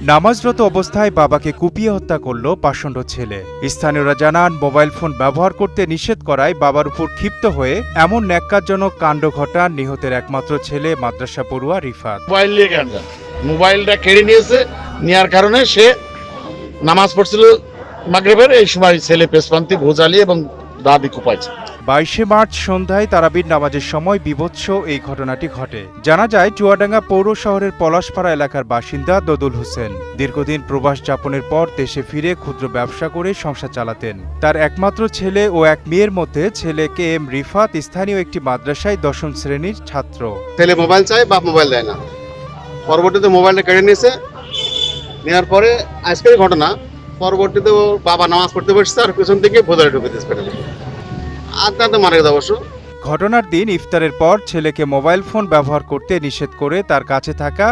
নামাজরত অবস্থায় বাবাকে কুপিয়ে হত্যা করল পাষণ্ড ছেলে। স্থানীয়রা জানান, মোবাইল ফোন ব্যবহার করতে নিষেধ করায় বাবার উপর ক্ষিপ্ত হয়ে এমন ন্যাক্কারজনক কাণ্ড ঘটান নিহতের একমাত্র ছেলে মাদ্রাসা পড়ুয়া রিফাত। মোবাইলটা কেড়ে নিয়েছে, নেওয়ার কারণে সে নামাজ পড়ছিল মাগরিবের, এই সময় ছেলে পেছপান্তি ভোজালি এবং দাদি কুপাইছে। 22শে মার্চ সন্ধ্যায় তারাবির নামাজের সময় বীভৎস এই ঘটনাটি ঘটে। জানা যায়, চুয়াডাঙ্গা পৌর শহরের পলাশপাড়া এলাকার বাসিন্দা দদুল হোসেন দীর্ঘদিন প্রবাস যাপনের পর দেশে ফিরে ক্ষুদ্র ব্যবসা করে সংসার চালাতেন। তার একমাত্র ছেলে ও এক মেয়ের মধ্যে ছেলে কে এম রিফাত স্থানীয় একটি মাদ্রাসায় 10ম শ্রেণীর ছাত্র। ছেলে মোবাইল চায়, বাপ মোবাইল দেয় না। পরবর্তীতে মোবাইলটা কেড়ে নিয়েছে, নেওয়ার পরে আজকের ঘটনা। পরবর্তীতে বাবা নামাজ পড়তে বসছে আর পেছন থেকে ভোজালি ঢুকে দিয়েছে। আত্মাতে মারা গেছে অবশ্য। ঘটনার দিন ইফতারের পর ছেলেকে মোবাইল ফোন ব্যবহার করতে নিষেধ করে তার কাছে থাকা